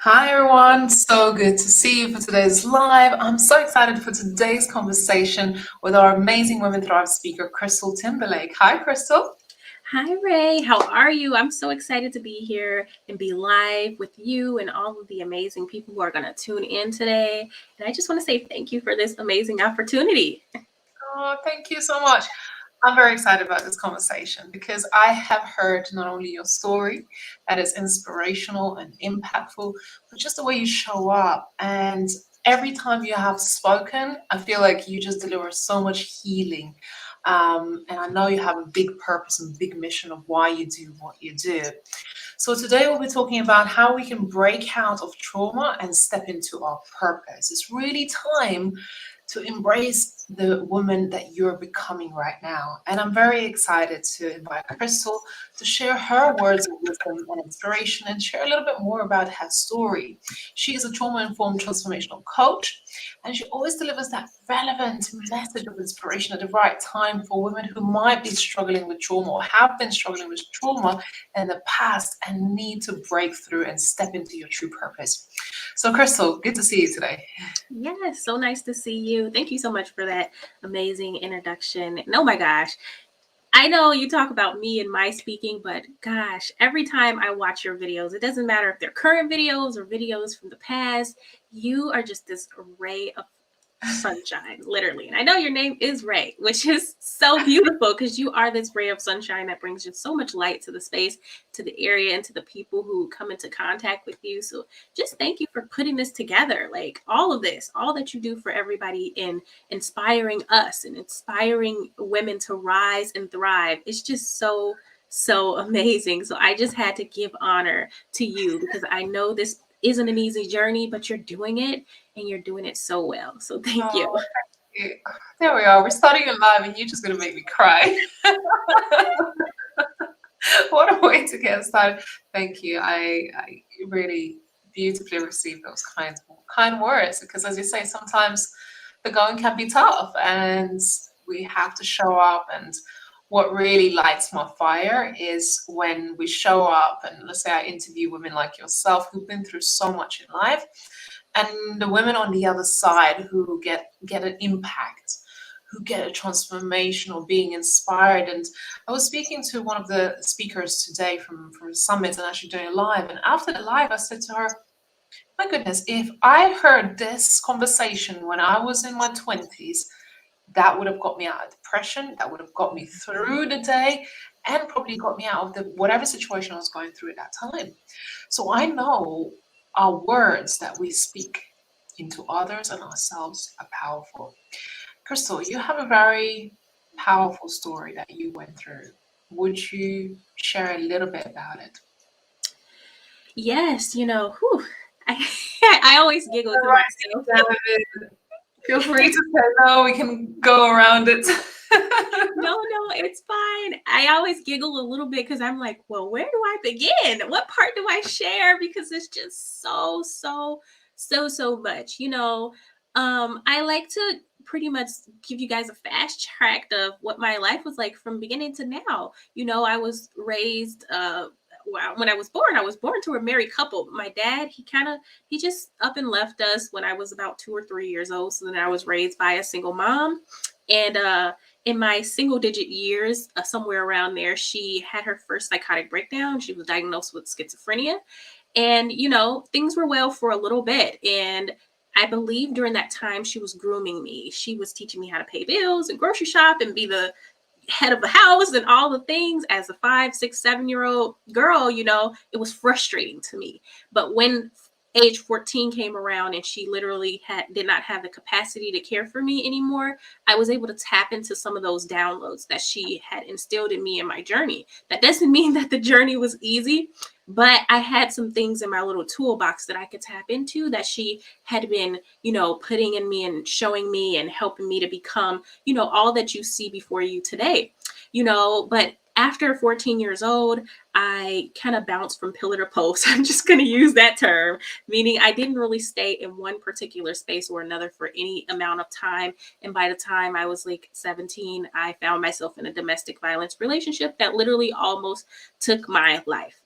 Hi everyone, so good to see you for today's live. I'm so excited for today's conversation with our amazing Women Thrive speaker, Crystal Timberlake. Hi, Crystal. Hi, Ray. How are you? I'm so excited to be here and be live with you and all of the amazing people who are going to tune in today. And I just want to say thank you for this amazing opportunity. Oh, thank you so much. I'm very excited about this conversation because I have heard not only your story that is inspirational and impactful, but just the way you show up. And every time you have spoken, I feel like you just deliver so much healing. And I know you have a big purpose and big mission of why you do what you do. So today we'll be talking about how we can break out of trauma and step into our purpose. It's really time to embrace the woman that you're becoming right now. And I'm very excited to invite Crystal to share her words of wisdom and inspiration and share a little bit more about her story. She is a trauma-informed transformational coach, and she always delivers that relevant message of inspiration at the right time for women who might be struggling with trauma or have been struggling with trauma in the past and need to break through and step into your true purpose. So, Crystal, good to see you today. Yes, so nice to see you. Thank you so much for that amazing introduction. And oh my gosh, I know you talk about me and my speaking, but gosh, every time I watch your videos, it doesn't matter if they're current videos or videos from the past, you are just this ray of sunshine, literally. And I know your name is Ray, which is so beautiful because you are this ray of sunshine that brings just so much light to the space, to the area, and to the people who come into contact with you. So just thank you for putting this together. Like all of this, all that you do for everybody in inspiring us and inspiring women to rise and thrive. It's just so amazing. So I just had to give honor to you because I know this isn't an easy journey, but you're doing it and you're doing it so well. So thank you. Oh, thank you. There we are. We're starting it live, and you're just going to make me cry. What a way to get started. Thank you. I really beautifully received those kind words because, as you say, sometimes the going can be tough, and we have to show up. And what really lights my fire is when we show up, and let's say I interview women like yourself who've been through so much in life, and the women on the other side who get an impact, who get a transformation or being inspired. And I was speaking to one of the speakers today from a summit and actually doing a live, and after the live I said to her, my goodness, if I heard this conversation when I was in my 20s, that would have got me out of depression, that would have got me through the day, and probably got me out of the whatever situation I was going through at that time. So I know our words that we speak into others and ourselves are powerful. Crystal, you have a very powerful story that you went through. Would you share a little bit about it? Yes, I, I always giggle All to right, myself. David, feel free to say no. We can go around it. No, it's fine. I always giggle a little bit because I'm like, well, where do I begin? What part do I share? Because it's just so much. I like to pretty much give you guys a fast track of what my life was like from beginning to now. I was raised when I was born to a married couple. My dad, he just up and left us when I was about 2 or 3 years old. So then I was raised by a single mom. And in my single digit years, somewhere around there, she had her first psychotic breakdown. She was diagnosed with schizophrenia. And, things were well for a little bit. And I believe during that time, she was grooming me. She was teaching me how to pay bills and grocery shop and be the head of the house and all the things. As a 5, 6, 7 year old girl, it was frustrating to me. But when age 14 came around and she literally did not have the capacity to care for me anymore, I was able to tap into some of those downloads that she had instilled in me in my journey. That doesn't mean that the journey was easy, but I had some things in my little toolbox that I could tap into that she had been, putting in me and showing me and helping me to become, all that you see before you today. But after 14 years old, I kind of bounced from pillar to post. I'm just going to use that term, meaning I didn't really stay in one particular space or another for any amount of time. And by the time I was like 17, I found myself in a domestic violence relationship that literally almost took my life.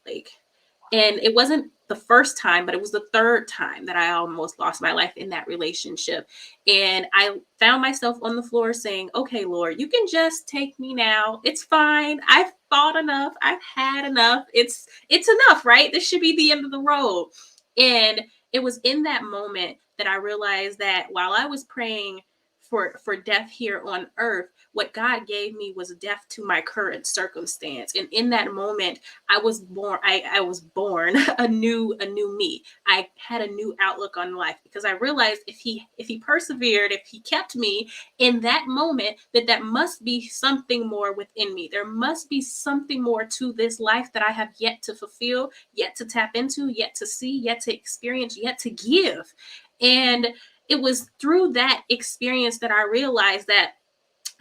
And it wasn't the first time, but it was the third time that I almost lost my life in that relationship. And I found myself on the floor saying, okay, Lord, you can just take me now. It's fine. I've fought enough. I've had enough. It's enough, right? This should be the end of the road. And it was in that moment that I realized that while I was praying for death here on earth, what God gave me was death to my current circumstance. And in that moment, I was born a new me. I had a new outlook on life because I realized if he persevered, if he kept me in that moment, that must be something more within me. There must be something more to this life that I have yet to fulfill, yet to tap into, yet to see, yet to experience, yet to give. And it was through that experience that I realized that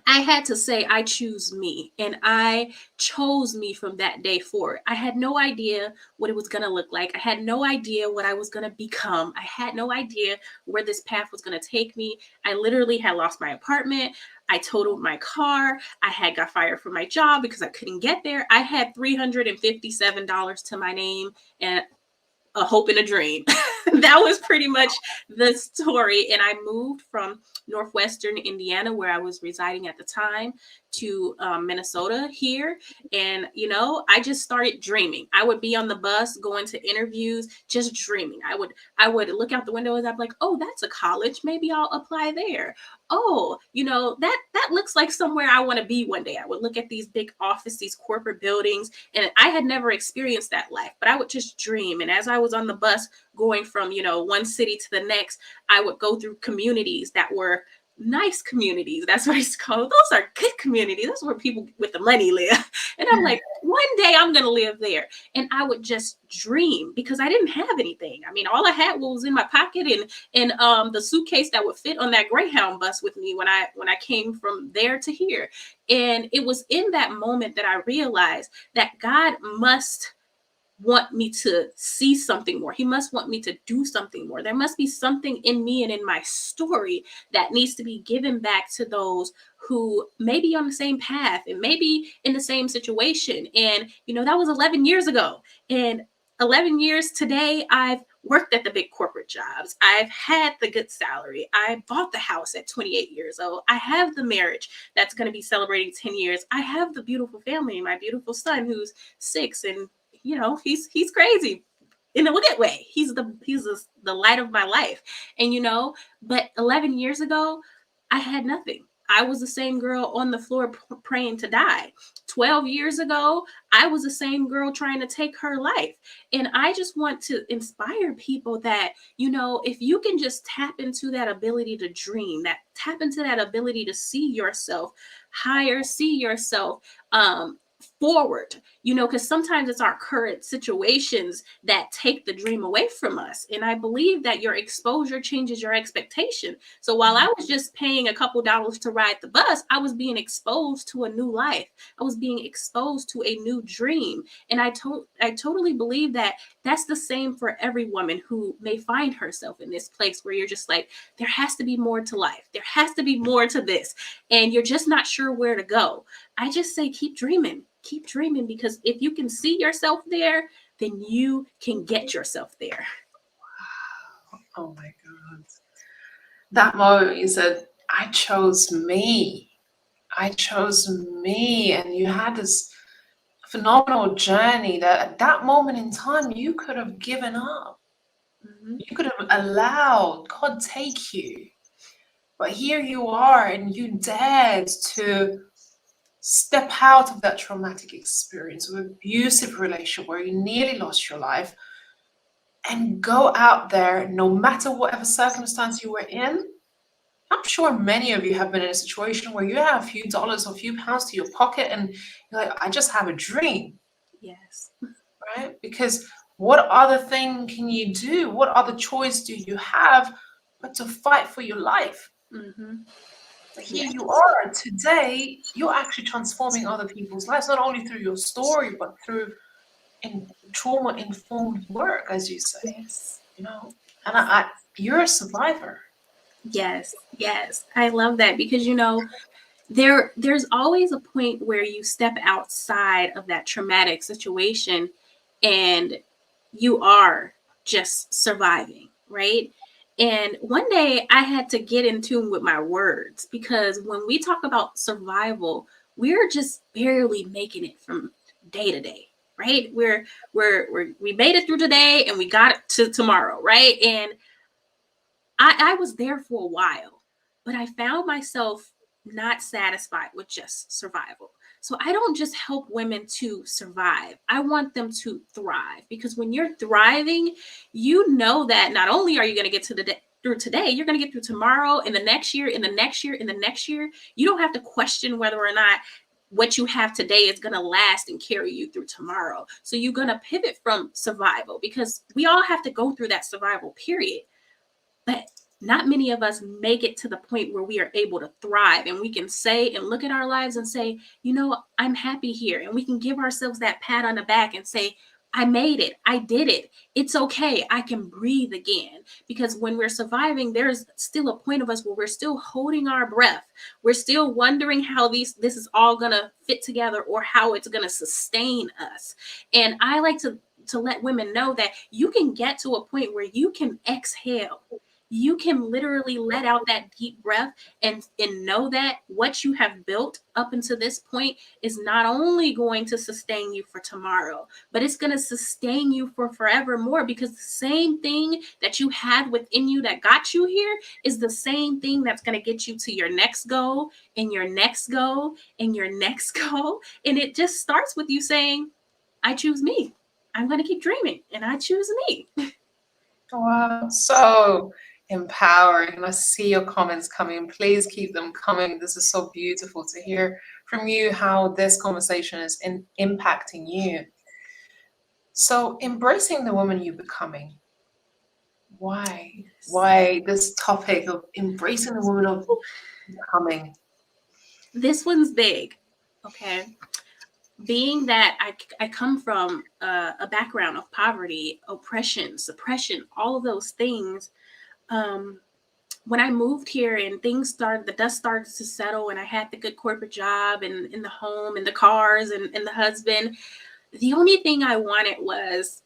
I had to say, I choose me. And I chose me from that day forward. I had no idea what it was going to look like. I had no idea what I was going to become. I had no idea where this path was going to take me. I literally had lost my apartment. I totaled my car. I had got fired from my job because I couldn't get there. I had $357 to my name and a hope and a dream. That was pretty much the story. And I moved from Northwestern Indiana, where I was residing at the time, to Minnesota here. And, I just started dreaming. I would be on the bus going to interviews, just dreaming. I would look out the window and I'd be like, oh, that's a college. Maybe I'll apply there. Oh, that looks like somewhere I want to be one day. I would look at these big office, these corporate buildings, and I had never experienced that life, but I would just dream. And as I was on the bus going from, one city to the next, I would go through communities that were nice communities. That's what it's called. Those are good communities. That's where people with the money live. And I'm like, one day I'm going to live there. And I would just dream because I didn't have anything. I mean, all I had was in my pocket and the suitcase that would fit on that Greyhound bus with me when I came from there to here. And it was in that moment that I realized that God must want me to see something more. He must want me to do something more. There must be something in me and in my story that needs to be given back to those who may be on the same path and maybe in the same situation. And, that was 11 years ago. And 11 years today, I've worked at the big corporate jobs. I've had the good salary. I bought the house at 28 years old. I have the marriage that's going to be celebrating 10 years. I have the beautiful family, my beautiful son who's 6, and he's crazy in a good way. He's the light of my life. And but 11 years ago, I had nothing. I was the same girl on the floor praying to die. 12 years ago, I was the same girl trying to take her life. And I just want to inspire people that, if you can just tap into that ability to dream, that tap into that ability to see yourself higher, see yourself forward, because sometimes it's our current situations that take the dream away from us. And I believe that your exposure changes your expectation. So while I was just paying a couple dollars to ride the bus, I was being exposed to a new life. I was being exposed to a new dream. And I totally believe that that's the same for every woman who may find herself in this place where you're just like, there has to be more to life. There has to be more to this. And you're just not sure where to go. I just say, keep dreaming, because if you can see yourself there, then you can get yourself there. Oh my God. That moment you said, I chose me. I chose me. And you had this phenomenal journey that at that moment in time, you could have given up. Mm-hmm. You could have allowed God take you. But here you are, and you dared to step out of that traumatic experience of abusive relationship where you nearly lost your life and go out there, no matter whatever circumstance you were in. I'm sure many of you have been in a situation where you have a few dollars or a few pounds to your pocket and you're like, I just have a dream. Yes. Right? Because what other thing can you do? What other choice do you have but to fight for your life? Mm-hmm. But here Yes. you are today, you're actually transforming other people's lives, not only through your story, but through trauma-informed work, as you say. Yes. And you're a survivor. Yes. I love that because there's always a point where you step outside of that traumatic situation and you are just surviving, right? And one day I had to get in tune with my words, because when we talk about survival, we're just barely making it from day to day, right? We made it through today and we got it to tomorrow, right? And I was there for a while, but I found myself not satisfied with just survival. So I don't just help women to survive. I want them to thrive, because when you're thriving, you know that not only are you going to get to the through today, you're going to get through tomorrow and the next year and the next year and the next year. You don't have to question whether or not what you have today is going to last and carry you through tomorrow. So you're going to pivot from survival, because we all have to go through that survival period. But not many of us make it to the point where we are able to thrive and we can say and look at our lives and say, you know, I'm happy here. And we can give ourselves that pat on the back and say, I made it. I did it. It's okay. I can breathe again. Because when we're surviving, there's still a point of us where we're still holding our breath. We're still wondering how this is all going to fit together, or how it's going to sustain us. And I like to let women know that you can get to a point where you can exhale. You can literally let out that deep breath and know that what you have built up until this point is not only going to sustain you for tomorrow, but it's going to sustain you for forevermore, because the same thing that you had within you that got you here is the same thing that's going to get you to your next goal and your next goal and your next goal. And it just starts with you saying, I choose me. I'm going to keep dreaming and I choose me. Wow, so empowering. And I see your comments coming. Please keep them coming. This is so beautiful to hear from you how this conversation is impacting you. So, embracing the woman you're becoming. Why? Why this topic of embracing the woman of becoming? This one's big. Okay. Being that I come from a background of poverty, oppression, suppression, all of those things, when I moved here and the dust started to settle, and I had the good corporate job and in the home and the cars and the husband, the only thing I wanted was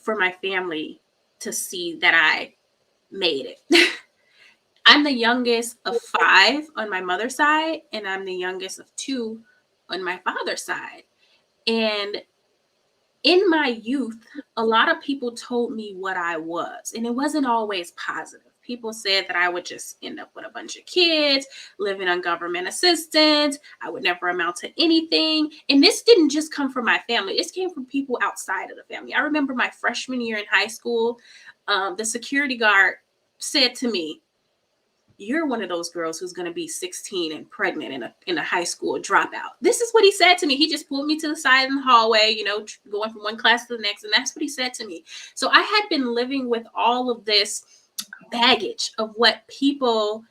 for my family to see that I made it. I'm the youngest of 5 on my mother's side, and I'm the youngest of 2 on my father's side. And in my youth, a lot of people told me what I was, and it wasn't always positive. People said that I would just end up with a bunch of kids, living on government assistance. I would never amount to anything. And this didn't just come from my family. This came from people outside of the family. I remember my freshman year in high school, the security guard said to me, you're one of those girls who's going to be 16 and pregnant in a high school dropout. This is what he said to me. He just pulled me to the side in the hallway, going from one class to the next. And that's what he said to me. So I had been living with all of this baggage of what people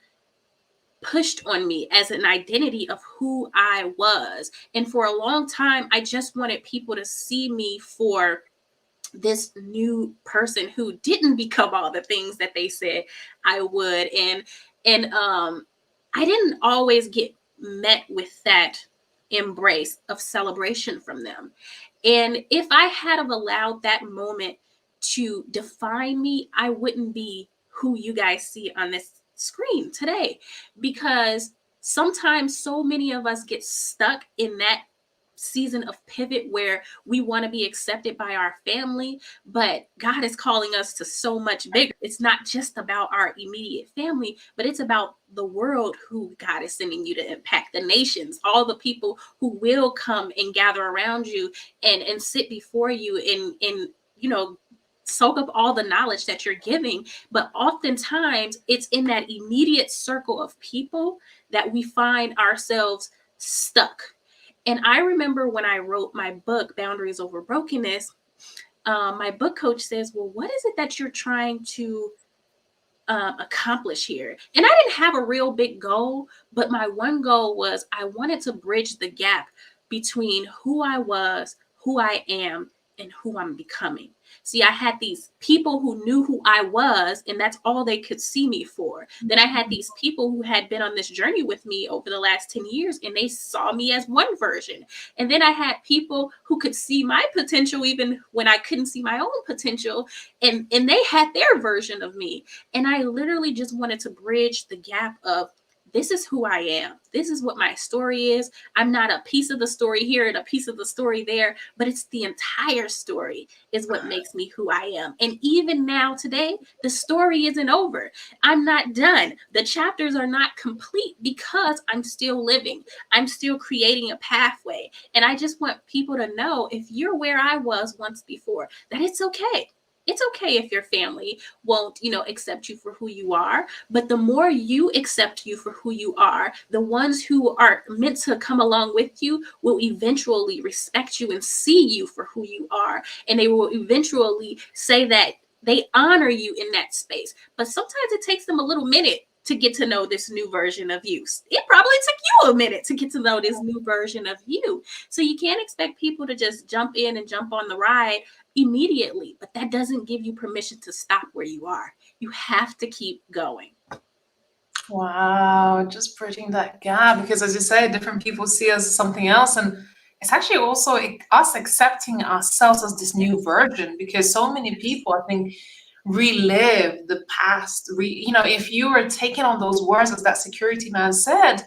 pushed on me as an identity of who I was. And for a long time, I just wanted people to see me for this new person who didn't become all the things that they said I would. And I didn't always get met with that embrace of celebration from them. And if I had have allowed that moment to define me, I wouldn't be who you guys see on this screen today, because sometimes so many of us get stuck in that season of pivot where we want to be accepted by our family, but God is calling us to so much bigger. It's not just about our immediate family, but it's about the world who God is sending you to impact, the nations, all the people who will come and gather around you and sit before you and soak up all the knowledge that you're giving. But oftentimes it's in that immediate circle of people that we find ourselves stuck. And I remember when I wrote my book, Boundaries Over Brokenness, my book coach says, well, what is it that you're trying to accomplish here? And I didn't have a real big goal, but my one goal was I wanted to bridge the gap between who I was, who I am, and who I'm becoming. See, I had these people who knew who I was, and that's all they could see me for. Then I had these people who had been on this journey with me over the last 10 years, and they saw me as one version. And then I had people who could see my potential even when I couldn't see my own potential, and they had their version of me. And I literally just wanted to bridge the gap of, this is who I am. This is what my story is. I'm not a piece of the story here and a piece of the story there, but it's the entire story is what makes me who I am. And even now, today, the story isn't over. I'm not done. The chapters are not complete because I'm still living. I'm still creating a pathway. And I just want people to know, if you're where I was once before, that it's okay. It's okay if your family won't, accept you for who you are. But the more you accept you for who you are, the ones who are meant to come along with you will eventually respect you and see you for who you are. And they will eventually say that they honor you in that space. But sometimes it takes them a little minute to get to know this new version of you. It probably took you a minute to get to know this new version of you. So you can't expect people to just jump in and jump on the ride immediately, but that doesn't give you permission to stop where you are. You have to keep going. Wow, just bridging that gap, because as you say, different people see us as something else, and it's actually also us accepting ourselves as this new version, because so many people, I think, relive the past. If you were taking on those words, as that security man said,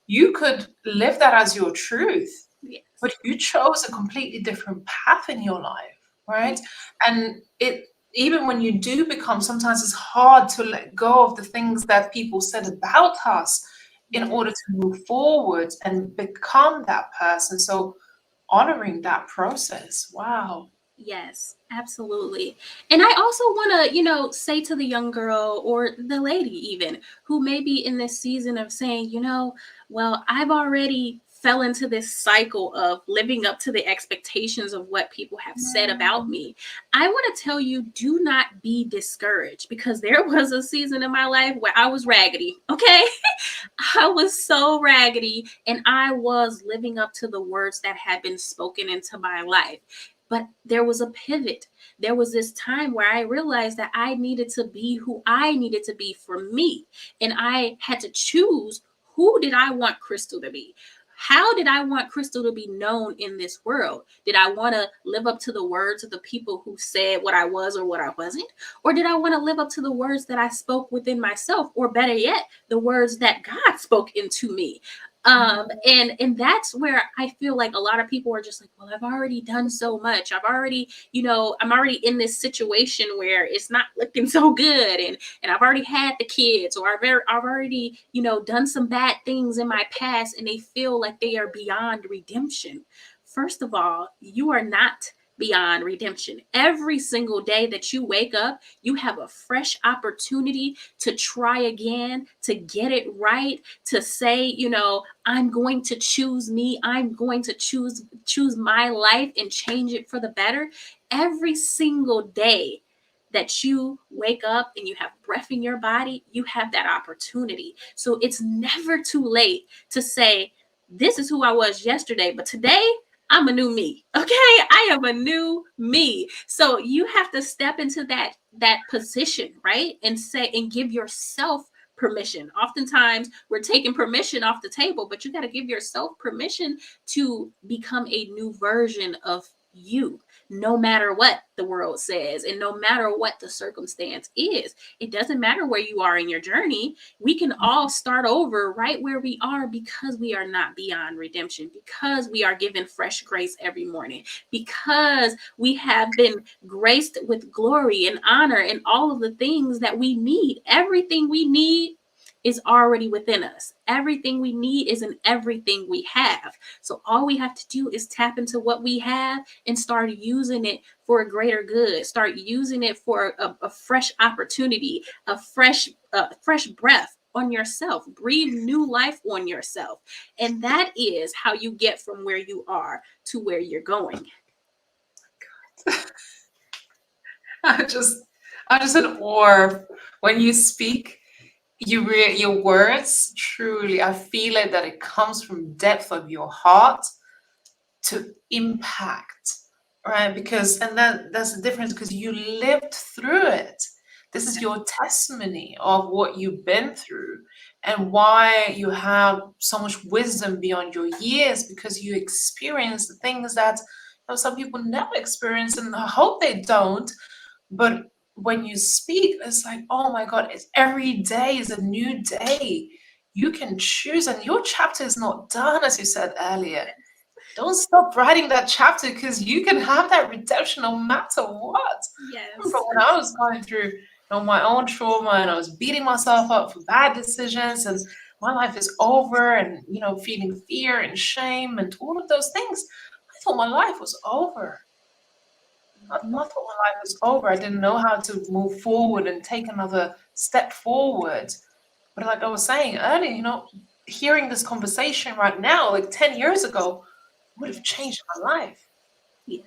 you could live that as your truth, Yes. but you chose a completely different path in your life, right? And it, even when you do become, sometimes it's hard to let go of the things that people said about us in order to move forward and become that person. So honoring that process. Wow. Yes, absolutely. And I also want to, say to the young girl or the lady even who may be in this season of saying, well, I've already fell into this cycle of living up to the expectations of what people have said about me. I want to tell you, do not be discouraged, because there was a season in my life where I was raggedy. Okay. I was so raggedy, and I was living up to the words that had been spoken into my life. But there was a pivot. There was this time where I realized that I needed to be who I needed to be for me. And I had to choose, who did I want Crystal to be? How did I want Crystal to be known in this world? Did I want to live up to the words of the people who said what I was or what I wasn't? Or did I want to live up to the words that I spoke within myself? Or better yet, the words that God spoke into me? And that's where I feel like a lot of people are just like, well, I've already done so much. I'm already in this situation where it's not looking so good, and I've already had the kids, or I've already, done some bad things in my past, and they feel like they are beyond redemption. First of all, you are not beyond redemption. Every single day that you wake up, you have a fresh opportunity to try again, to get it right, to say, I'm going to choose me. I'm going to choose my life and change it for the better. Every single day that you wake up and you have breath in your body, you have that opportunity. So it's never too late to say, this is who I was yesterday, but today I'm a new me. Okay, I am a new me. So you have to step into that position, right? And say, and give yourself permission. Oftentimes we're taking permission off the table, but you got to give yourself permission to become a new version of you, no matter what the world says and no matter what the circumstance is. It doesn't matter where you are in your journey. We can all start over right where we are, because we are not beyond redemption, because we are given fresh grace every morning, because we have been graced with glory and honor and all of the things that we need. Everything we need is already within us. Everything we need is in everything we have. So all we have to do is tap into what we have and start using it for a greater good. Start using it for a fresh opportunity, a fresh breath on yourself. Breathe new life on yourself. And that is how you get from where you are to where you're going. I'm just in awe when you speak. Your words, truly, I feel it, that it comes from depth of your heart to impact Right, because and that's the difference because you lived through it. This is your testimony of what you've been through and why you have so much wisdom beyond your years because you experienced the things that some people never experience and I hope they don't. But when you speak, it's like, oh my God, it's every day is a new day. You can choose, and your chapter is not done, as you said earlier. Don't stop writing that chapter because you can have that redemption no matter what. From Yes. when I was going through my own trauma and I was beating myself up for bad decisions and my life is over and feeling fear and shame and all of those things, I thought my life was over. I thought my life was over. I didn't know how to move forward and take another step forward. But like I was saying earlier, hearing this conversation right now, like 10 years ago, would have Yes. changed my life. Yes.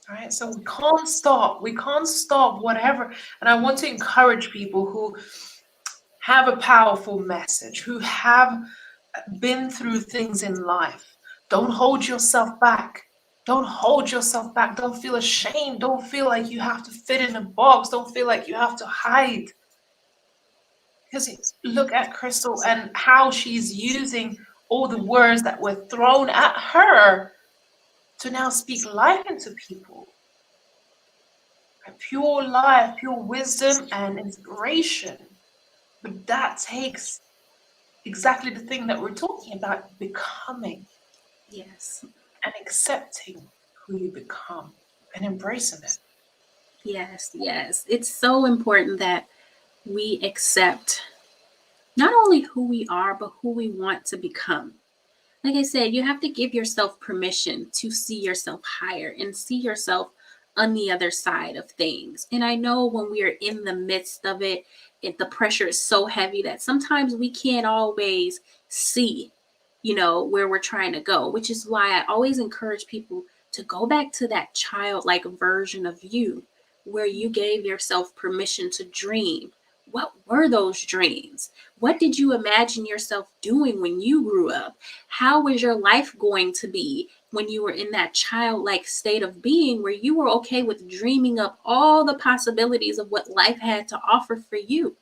Right? So we can't stop. We can't stop whatever. And I want to encourage people who have a powerful message, who have been through things in life. Don't hold yourself back. Don't hold yourself back. Don't feel ashamed. Don't feel like you have to fit in a box. Don't feel like you have to hide. Because look at Crystal and how she's using all the words that were thrown at her to now speak life into people. Pure life, pure wisdom, and inspiration. But that takes exactly the thing that we're talking about becoming Yes. and accepting who you become and embracing it. Yes. Yes. It's so important that we accept not only who we are, but who we want to become. Like I said, you have to give yourself permission to see yourself higher and see yourself on the other side of things. And I know when we are in the midst of the pressure is so heavy that sometimes we can't always see, where we're trying to go, which is why I always encourage people to go back to that childlike version of you where you gave yourself permission to dream. What were those dreams? What did you imagine yourself doing when you grew up? How was your life going to be when you were in that childlike state of being where you were okay with dreaming up all the possibilities of what life had to offer for you?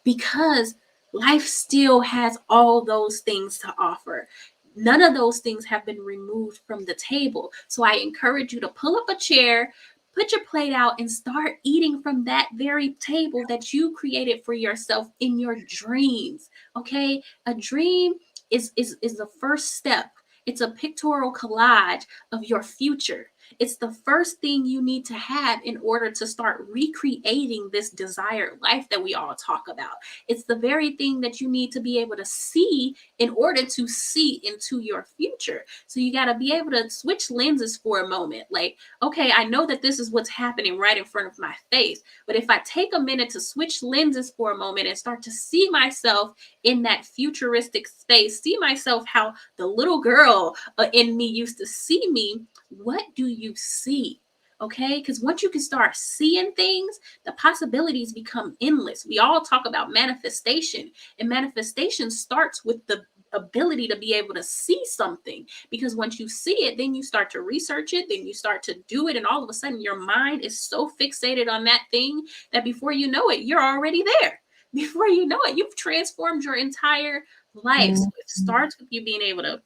Because life still has all those things to offer. None of those things have been removed from the table. So I encourage you to pull up a chair, put your plate out, and start eating from that very table that you created for yourself in your dreams. Okay? A dream is the first step. It's a pictorial collage of your future. It's the first thing you need to have in order to start recreating this desired life that we all talk about. It's the very thing that you need to be able to see in order to see into your future. So you got to be able to switch lenses for a moment. Like, okay, I know that this is what's happening right in front of my face. But if I take a minute to switch lenses for a moment and start to see myself in that futuristic space, see myself how the little girl in me used to see me, what do you see? Okay, because once you can start seeing things, the possibilities become endless. We all talk about manifestation, and manifestation starts with the ability to be able to see something, because once you see it, then you start to research it, then you start to do it, and all of a sudden your mind is so fixated on that thing that before you know it, you're already there. Before you know it, you've transformed your entire life. So it Mhm. starts with you being able to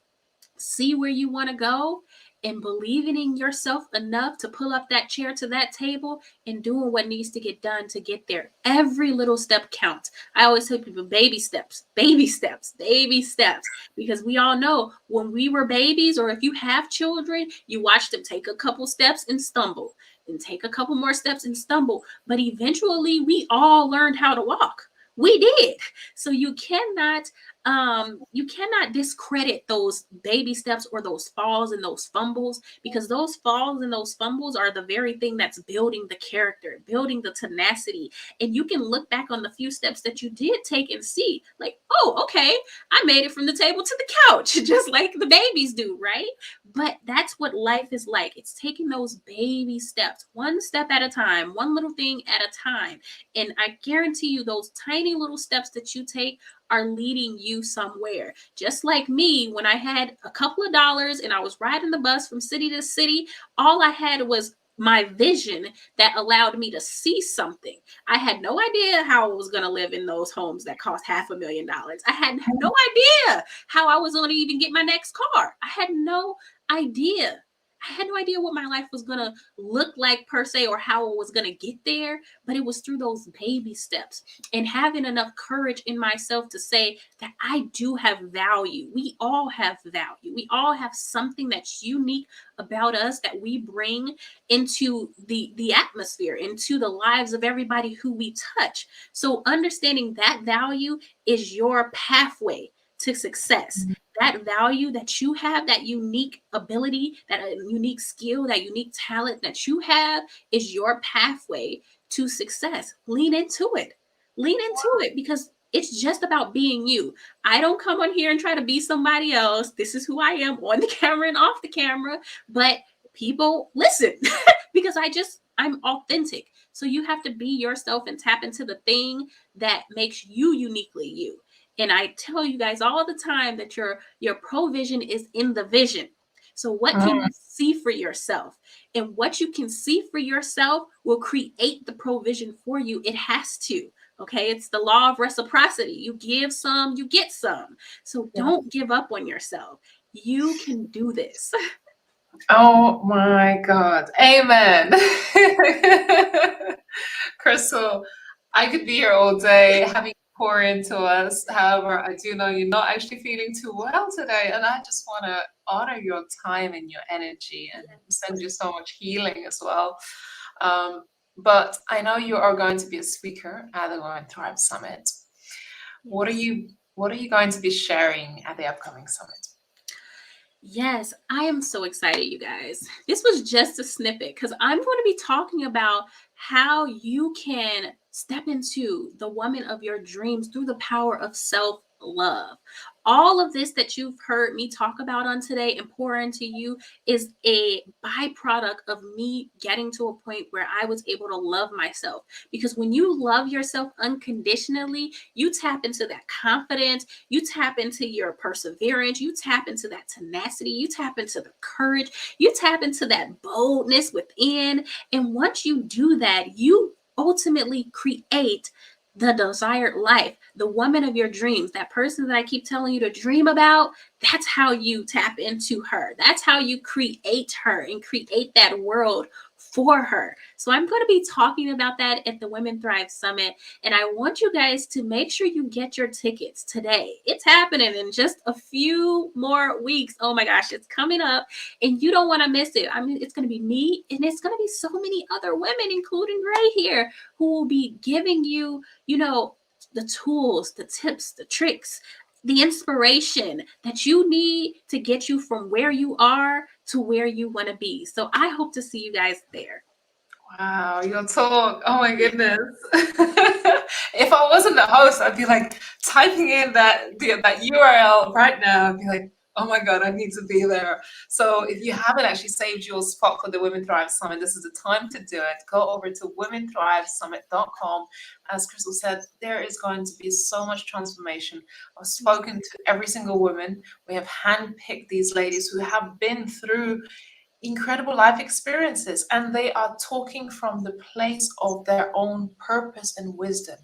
see where you want to go and believing in yourself enough to pull up that chair to that table and doing what needs to get done to get there. Every little step counts. I always tell people baby steps, baby steps, baby steps, because we all know when we were babies, or if you have children, you watch them take a couple steps and stumble, and take a couple more steps and stumble, but eventually we all learned how to walk. We did. So you cannot discredit those baby steps or those falls and those fumbles, because those falls and those fumbles are the very thing that's building the character, building the tenacity. And you can look back on the few steps that you did take and see, like, oh, okay, I made it from the table to the couch, just like the babies do, right? But that's what life is like. It's taking those baby steps, one step at a time, one little thing at a time. And I guarantee you, those tiny little steps that you take are leading you somewhere. Just like me, when I had a couple of dollars and I was riding the bus from city to city, all I had was my vision that allowed me to see something. I had no idea how I was going to live in those homes that cost $500,000. I had no idea how I was going to even get my next car. I had no idea. I had no idea what my life was going to look like per se, or how I was going to get there, but it was through those baby steps and having enough courage in myself to say that I do have value. We all have value. We all have something that's unique about us that we bring into the atmosphere, into the lives of everybody who we touch. So understanding that value is your pathway to success. That value that you have, that unique ability, that unique skill, that unique talent that you have is your pathway to success. Lean into it. Lean into it, because it's just about being you. I don't come on here and try to be somebody else. This is who I am on the camera and off the camera, but people listen because I'm authentic. So you have to be yourself and tap into the thing that makes you uniquely you. And I tell you guys all the time that your provision is in the vision. So what can you see for yourself? And what you can see for yourself will create the provision for you. It has to. Okay, it's the law of reciprocity. You give some, you get some. So don't give up on yourself. You can do this. Oh my God. Amen. Crystal, I could be here all day having you pour into us. However, I do know you're not actually feeling too well today, and I just want to honor your time and your energy and send you so much healing as well. Um, but I know you are going to be a speaker at the Women Thrive Summit. What are you going to be sharing at the upcoming summit? Yes, I am so excited, you guys. This was just a snippet because I'm going to be talking about how you can step into the woman of your dreams through the power of self love. All of this that you've heard me talk about on today and pour into you is a byproduct of me getting to a point where I was able to love myself. Because when you love yourself unconditionally, you tap into that confidence, you tap into your perseverance, you tap into that tenacity, you tap into the courage, you tap into that boldness within. And once you do that, you ultimately create the desired life, the woman of your dreams, that person that I keep telling you to dream about. That's how you tap into her. That's how you create her and create that world for her. So I'm going to be talking about that at the Women Thrive Summit. And I want you guys to make sure you get your tickets today. It's happening in just a few more weeks. Oh my gosh, it's coming up and you don't want to miss it. I mean, it's going to be me and it's going to be so many other women, including Ray here, who will be giving you, the tools, the tips, the tricks, the inspiration that you need to get you from where you are to where you want to be. So I hope to see you guys there. Wow, your talk. Oh my goodness. If I wasn't the host, I'd be like typing in that URL right now. I'd be like, oh my God, I need to be there. So if you haven't actually saved your spot for the Women Thrive Summit, this is the time to do it. Go over to womenthrivesummit.com. As Crystal said, there is going to be so much transformation. I've spoken to every single woman. We have handpicked these ladies who have been through incredible life experiences, and they are talking from the place of their own purpose and wisdom.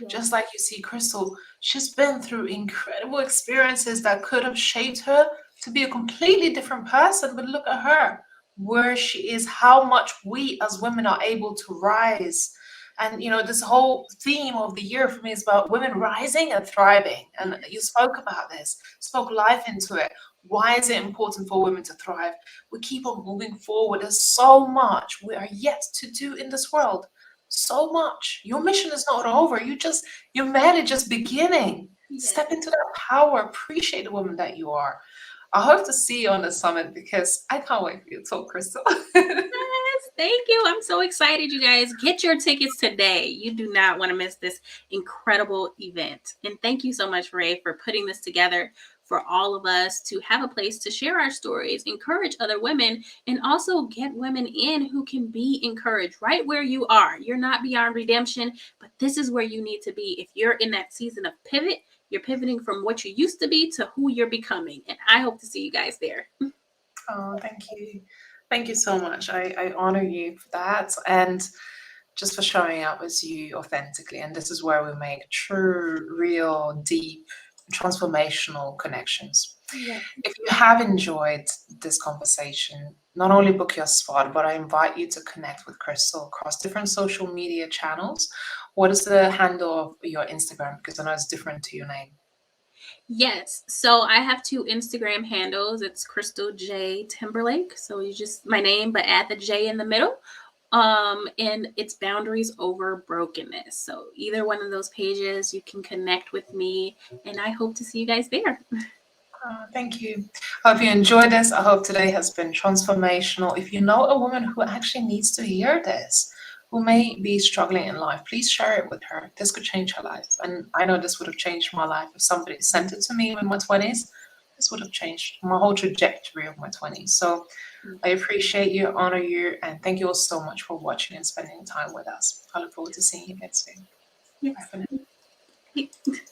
Just like you see Crystal, she's been through incredible experiences that could have shaped her to be a completely different person, but look at her, where she is, how much we as women are able to rise. And this whole theme of the year for me is about women rising and thriving, and you spoke about this, spoke life into it. Why is it important for women to thrive? We keep on moving forward. There's so much we are yet to do in this world. So much. Your mission is not over. You're merely just beginning. Step into that power. Appreciate the woman that you are. I hope to see you on the summit because I can't wait for you to talk, Crystal. Yes, thank you. I'm so excited, you guys. Get your tickets today. You do not want to miss this incredible event. And thank you so much, Ray, for putting this together for all of us to have a place to share our stories, encourage other women, and also get women in who can be encouraged right where you are. You're not beyond redemption, but this is where you need to be. If you're in that season of pivot, You're pivoting from what you used to be to who you're becoming. And I hope to see you guys there. Oh, thank you. Thank you so much. I honor you for that. And just for showing up as you authentically. And this is where we make true, real, deep, transformational connections. Yeah. If you have enjoyed this conversation, not only book your spot, but I invite you to connect with Crystal across different social media channels. What is the handle of your Instagram? Because I know it's different to your name. Yes. So I have two Instagram handles. It's Crystal J Timberlake. So you just my name, but add the J in the middle. And it's boundaries over brokenness. So either one of those pages, you can connect with me, and I hope to see you guys there. Thank you. I hope you enjoyed this. I hope today has been transformational. If you know a woman who actually needs to hear this, who may be struggling in life, please share it with her. This could change her life. And I know this would have changed my life if somebody sent it to me in my 20s. This would have changed my whole trajectory of my 20s. So I appreciate you, honor you, and thank you all so much for watching and spending time with us. I look forward to seeing you next week. Bye Yes. for now.